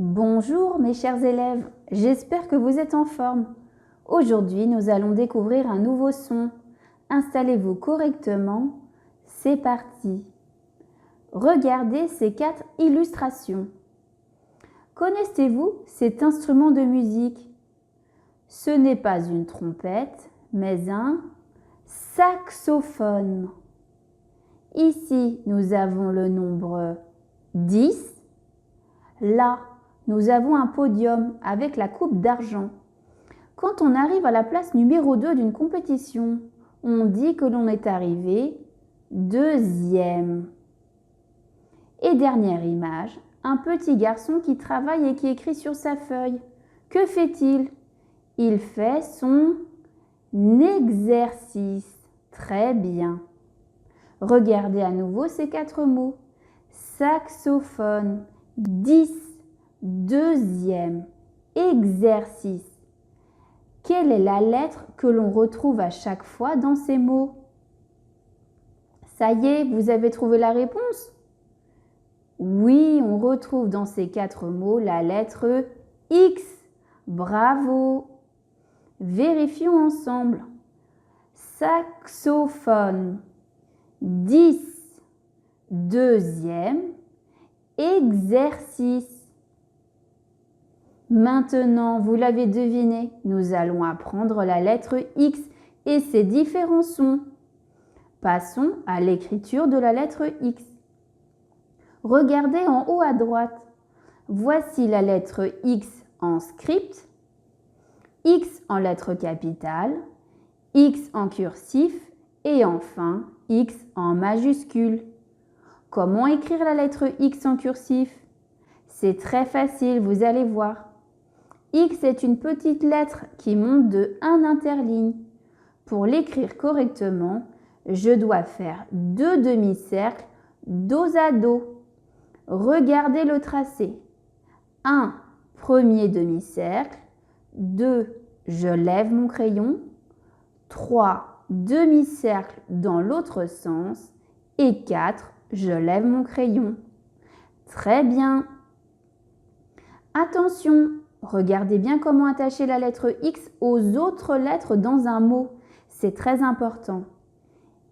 Bonjour mes chers élèves, j'espère que vous êtes en forme. Aujourd'hui, nous allons découvrir un nouveau son. Installez-vous correctement. C'est parti. Regardez ces 4 illustrations. Connaissez-vous cet instrument de musique? Ce n'est pas une trompette, mais un saxophone. Ici, nous avons le nombre 10. Là, nous avons un podium avec la coupe d'argent. Quand on arrive à la place numéro 2 d'une compétition, on dit que l'on est arrivé deuxième. Et dernière image, un petit garçon qui travaille et qui écrit sur sa feuille. Que fait-il? Il fait son exercice. Très bien. Regardez à nouveau ces 4 mots. Saxophone, 10, deuxième, exercice. Quelle est la lettre que l'on retrouve à chaque fois dans ces mots? Ça y est, vous avez trouvé la réponse? Oui, on retrouve dans ces 4 mots la lettre X. Bravo! Vérifions ensemble. Saxophone, 10, deuxième, exercice. Maintenant, vous l'avez deviné, nous allons apprendre la lettre X et ses différents sons. Passons à l'écriture de la lettre X. Regardez en haut à droite. Voici la lettre X en script, X en lettres capitales, X en cursif et enfin X en majuscule. Comment écrire la lettre X en cursif? C'est très facile, vous allez voir. X est une petite lettre qui monte de 1 interligne. Pour l'écrire correctement, je dois faire 2 demi-cercles dos à dos. Regardez le tracé. 1, premier demi-cercle. 2, je lève mon crayon. 3, demi-cercle dans l'autre sens. Et 4, je lève mon crayon. Très bien. Attention! Regardez bien comment attacher la lettre X aux autres lettres dans un mot. C'est très important.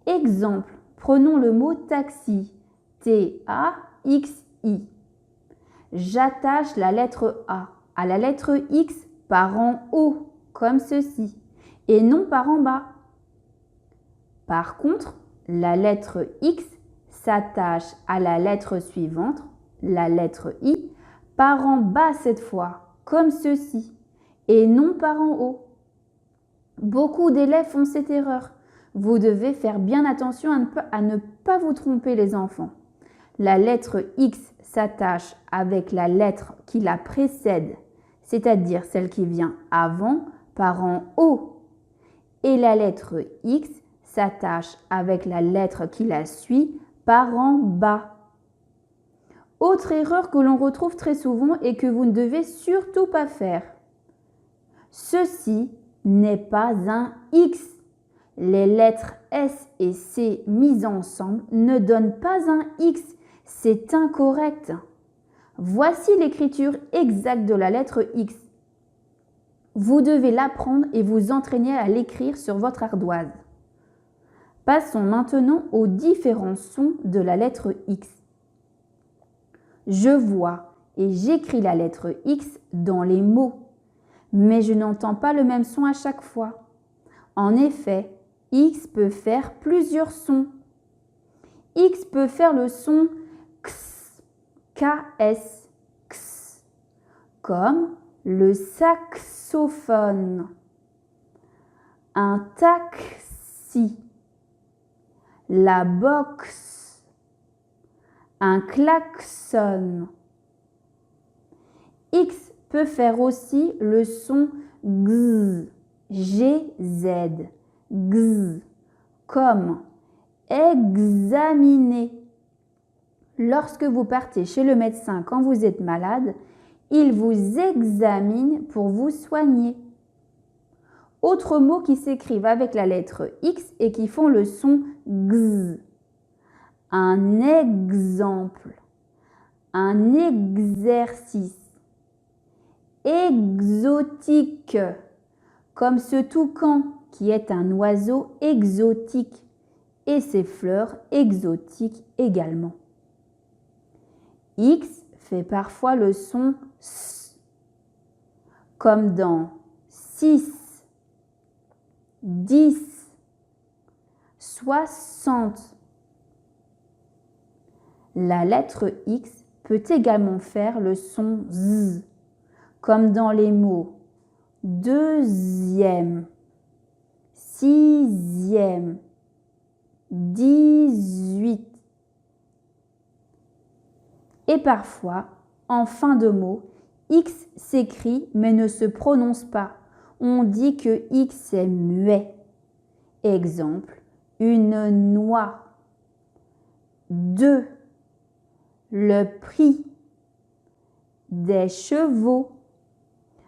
Exemple, prenons le mot taxi. T-A-X-I. J'attache la lettre A à la lettre X par en haut, comme ceci, et non par en bas. Par contre, la lettre X s'attache à la lettre suivante, la lettre I, par en bas cette fois, comme ceci, et non par en haut. Beaucoup d'élèves font cette erreur. Vous devez faire bien attention à ne pas vous tromper les enfants. La lettre X s'attache avec la lettre qui la précède, c'est-à-dire celle qui vient avant, par en haut. Et la lettre X s'attache avec la lettre qui la suit, par en bas. Autre erreur que l'on retrouve très souvent et que vous ne devez surtout pas faire. Ceci n'est pas un X. Les lettres S et C mises ensemble ne donnent pas un X. C'est incorrect. Voici l'écriture exacte de la lettre X. Vous devez l'apprendre et vous entraîner à l'écrire sur votre ardoise. Passons maintenant aux différents sons de la lettre X. Je vois et j'écris la lettre X dans les mots, mais je n'entends pas le même son à chaque fois. En effet, X peut faire plusieurs sons. X peut faire le son X, K-S, X, comme le saxophone, un taxi, la boxe, un klaxon. X peut faire aussi le son Gz, G-Z, Gz, comme examiner. Lorsque vous partez chez le médecin quand vous êtes malade, il vous examine pour vous soigner. Autres mots qui s'écrivent avec la lettre X et qui font le son Gz. Un exemple, un exercice, exotique, comme ce toucan qui est un oiseau exotique et ses fleurs exotiques également. X fait parfois le son S, comme dans 6, 10, 60. La lettre X peut également faire le son Z, comme dans les mots deuxième, sixième, 18. Et parfois, en fin de mot, X s'écrit mais ne se prononce pas. On dit que X est muet. Exemple, une noix. 2. Le prix. Des chevaux.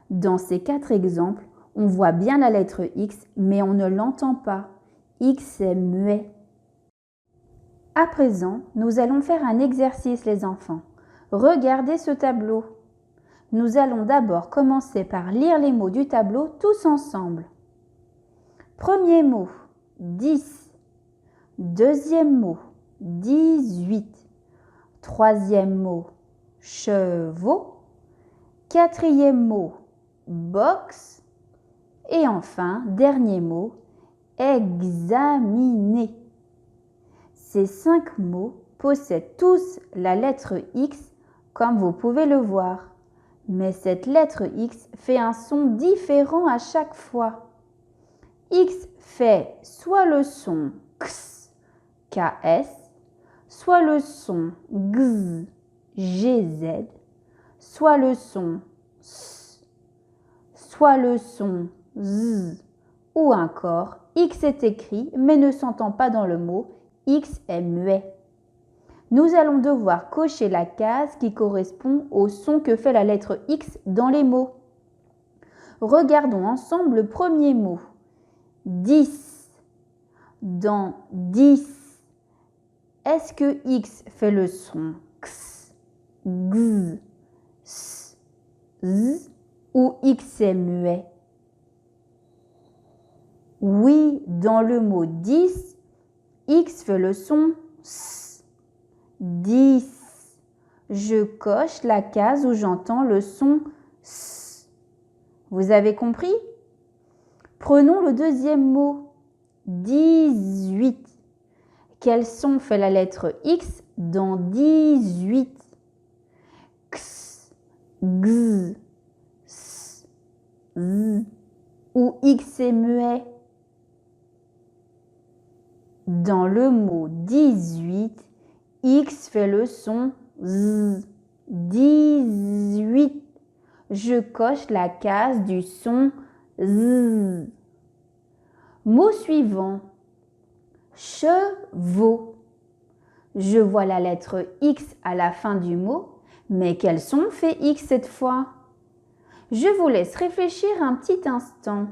Dans ces 4 exemples, on voit bien la lettre X, mais on ne l'entend pas. X est muet. À présent, nous allons faire un exercice, les enfants. Regardez ce tableau. Nous allons d'abord commencer par lire les mots du tableau tous ensemble. Premier mot, 10. Deuxième mot, 18. Troisième mot, chevaux. Quatrième mot, box. Et enfin, dernier mot, examiner. Ces 5 mots possèdent tous la lettre X, comme vous pouvez le voir. Mais cette lettre X fait un son différent à chaque fois. X fait soit le son X, KS, soit le son GZ, GZ, soit le son S, soit le son Z, ou encore X est écrit mais ne s'entend pas dans le mot, X est muet. Nous allons devoir cocher la case qui correspond au son que fait la lettre X dans les mots. Regardons ensemble le premier mot. 10. Dans 10, est-ce que X fait le son X, X, S, Z ou X est muet? Oui, dans le mot 10, X fait le son S. 10. Je coche la case où j'entends le son S. Vous avez compris? Prenons le deuxième mot. 18. Quel son fait la lettre X dans 18? X, X, S, Z ou X est muet? Dans le mot 18, X fait le son Z. 18. Je coche la case du son Z. Mot suivant. Chevaux. Je vois la lettre X à la fin du mot, mais quel son fait X cette fois? Je vous laisse réfléchir un petit instant.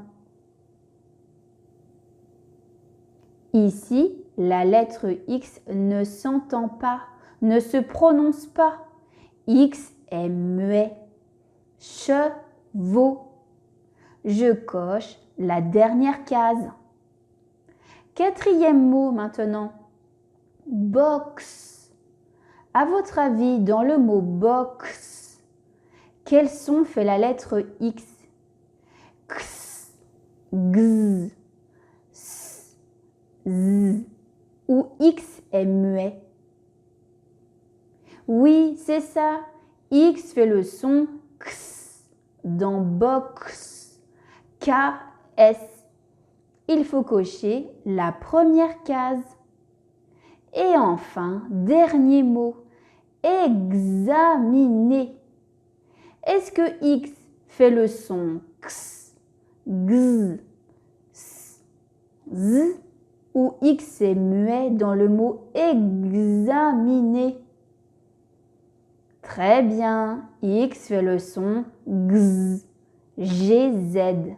Ici, la lettre X ne s'entend pas, ne se prononce pas. X est muet. Chevaux. Je coche la dernière case. Quatrième mot maintenant. Box. À votre avis, dans le mot box, quel son fait la lettre X? X, X, S, Z ou X est muet? Oui, c'est ça. X fait le son X dans box. K-S. Il faut cocher la première case. Et enfin, dernier mot, examiner. Est-ce que X fait le son X, X, S, Z ou X est muet dans le mot examiner? Très bien, X fait le son X, GZ.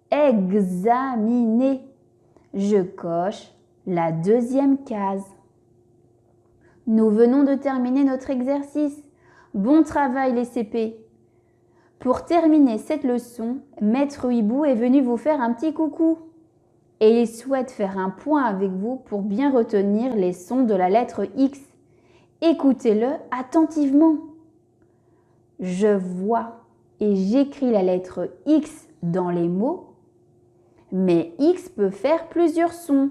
Examiner. Je coche la deuxième case. Nous venons de terminer notre exercice. Bon travail les CP. Pour terminer cette leçon, Maître Hibou est venu vous faire un petit coucou. Et il souhaite faire un point avec vous pour bien retenir les sons de la lettre X. Écoutez-le attentivement. Je vois et j'écris la lettre X dans les mots, mais X peut faire plusieurs sons.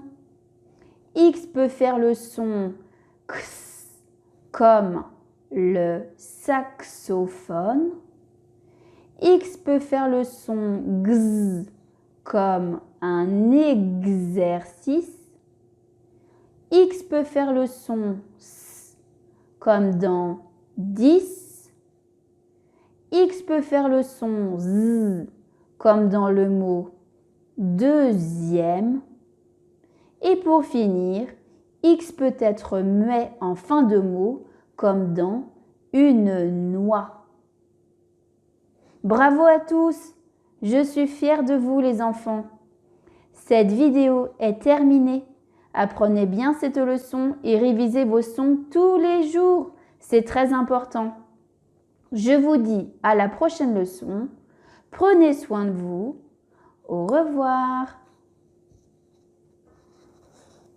X peut faire le son X comme le saxophone. X peut faire le son X comme un exercice. X peut faire le son S comme dans 10. X peut faire le son Z comme dans le mot deuxième. Et pour finir, X peut être muet en fin de mot comme dans une noix. Bravo à tous! Je suis fière de vous les enfants. Cette vidéo est terminée. Apprenez bien cette leçon et révisez vos sons tous les jours. C'est très important. Je vous dis à la prochaine leçon. Prenez soin de vous. Au revoir.